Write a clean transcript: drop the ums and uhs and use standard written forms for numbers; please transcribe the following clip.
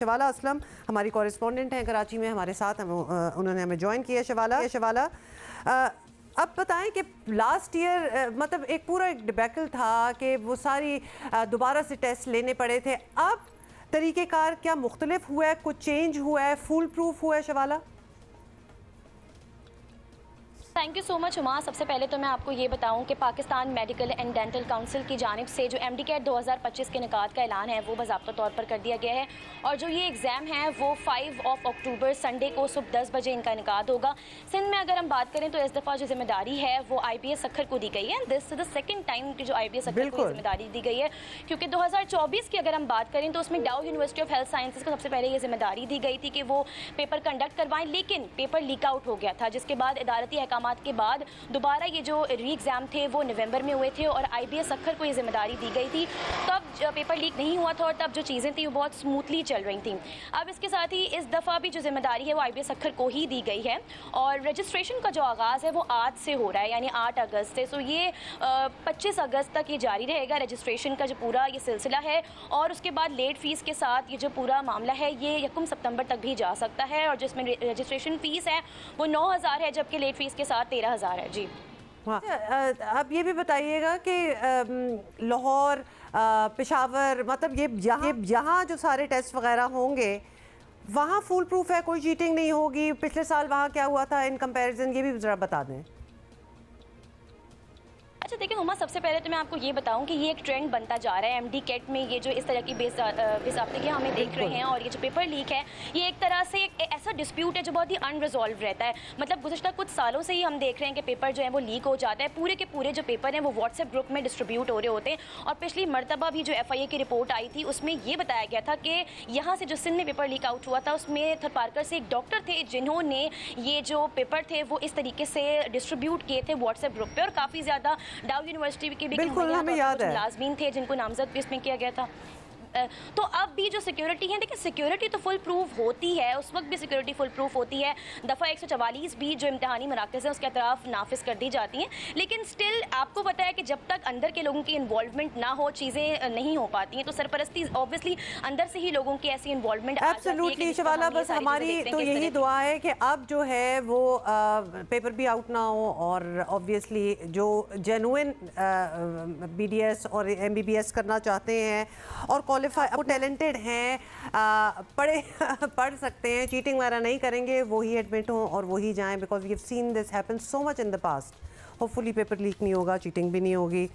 शवाला असलम हमारी कॉरेस्पॉन्डेंट हैं कराची में, हमारे साथ उन्होंने हमें ज्वाइन किया। शवाला अब बताएं कि लास्ट ईयर मतलब एक पूरा एक डिबैकल था कि वो सारी दोबारा से टेस्ट लेने पड़े थे। अब तरीक़ेकार क्या मुख्तलिफ हुआ है, कुछ चेंज हुआ है, फुल प्रूफ हुआ है? शवाला thank you so much Huma. सबसे पहले तो मैं आपको ये बताऊं कि Pakistan medical and dental council की जानिब से जो MD-CAT 2025 के निकात का ऐलान है वो बाज़ाब्ता तौर पर कर दिया गया है और जो ये एग्ज़ाम है वो 5 अक्टूबर संडे को सुबह 10 बजे इनका इनकाद होगा। सिंध में अगर हम बात करें तो इस दफ़ा जो जिम्मेदारी है वो IBS सक्खर को दी गई है। This is the second time कि जो IBS सक्खर को जिम्मेदारी दी गई है, क्योंकि 2024 की अगर हम बात करें तो उसमें डाउ यूनिवर्सिटी ऑफ हेल्थ साइंसेज को सबसे पहले ये जिम्मेदारी दी गई थी कि वो पेपर कंडक्ट करवाएं, लेकिन पेपर लीक आउट हो गया था, जिसके बाद इदारती अहकामात के बाद दोबारा ये जो री एग्ज़ाम थे वो नवंबर में हुए थे और IBS सक्खर को ये जिम्मेदारी दी गई थी। तब पेपर लीक नहीं हुआ था और तब जो चीज़ें थी वो बहुत स्मूथली चल रही थी। अब इसके साथ ही इस दफ़ा भी जो जिम्मेदारी है वो IBS सक्खर को ही दी गई है और रजिस्ट्रेशन का जो आगाज़ है वो आज से हो रहा है, यानी 8 अगस्त से। सो ये 25 अगस्त तक ये जारी रहेगा रजिस्ट्रेशन का जो पूरा ये सिलसिला है, और उसके बाद लेट फ़ीस के साथ ये जो पूरा मामला है ये 1 सितंबर तक भी जा सकता है, और जिसमें रजिस्ट्रेशन फ़ीस है वो 9,000 है, जबकि लेट फ़ीस के साथ 13,000 है। जी हाँ, अब ये भी बताइएगा कि लाहौर, पेशावर, मतलब ये यहाँ जो सारे टेस्ट वगैरह होंगे वहाँ फुल प्रूफ है, कोई चीटिंग नहीं होगी? पिछले साल वहाँ क्या हुआ था इन कंपैरिजन, ये भी ज़रा बता दें। अच्छा देखिए हुमा, सबसे पहले तो मैं आपको ये बताऊं कि ये एक ट्रेंड बनता जा रहा है। MD-CAT में ये जो इस तरह की बेज़ाब्तियाँ हमें देख रहे हैं, और ये जो पेपर लीक है ये एक तरह से एक ऐसा डिस्प्यूट है जो बहुत ही अनरिजॉल्व रहता है। मतलब गुज़श्ता कुछ सालों से ही हम देख रहे हैं कि पेपर जो है वो लीक हो जाता है, पूरे के पूरे जो पेपर हैं वो व्हाट्सएप ग्रुप में डिस्ट्रीब्यूट हो रहे होते हैं। और पिछली मरतबा भी जो FIA की रिपोर्ट आई थी उसमें ये बताया गया था कि यहाँ से जो सिंध में पेपर लीक आउट हुआ था उसमें थरपारकर से एक डॉक्टर थे जिन्होंने ये जो पेपर थे वो इस तरीके से डिस्ट्रीब्यूट किए थे व्हाट्सएप ग्रुप पर, और काफ़ी ज़्यादा डाउ यूनिवर्सिटी के भी मुलाजमीन थे जिनको नामजद भी इसमें किया गया था। तो अब भी जो सिक्योरिटी है, देखिए सिक्योरिटी तो फुल प्रूफ होती है, उस वक्त भी सिक्योरिटी फुल प्रूफ होती है। दफ़ा 144 भी जो इम्तहानी मराकज़ हैं उसके अतराफ नाफिज कर दी जाती हैं, लेकिन स्टिल आपको पता है कि जब तक अंदर के लोगों की इन्वॉल्वमेंट ना हो चीज़ें नहीं हो पाती हैं। तो सरपरस्ती ऑब्वियसली अंदर से ही लोगों की ऐसी इन्वॉल्वमेंट एब्सोल्युटली शवाला, बस हमारी तो यही दुआ है कि अब जो है वो पेपर भी आउट ना हो, और ऑब्वियसली जो जेन्युइन BDS और MBBS करना चाहते हैं और वो टैलेंटेड हैं, पढ़ सकते हैं, चीटिंग वगैरह नहीं करेंगे, वही एडमिट हों और वही जाएं, because we have seen this happen so much in the past. Hopefully paper leak नहीं होगा, चीटिंग भी नहीं होगी।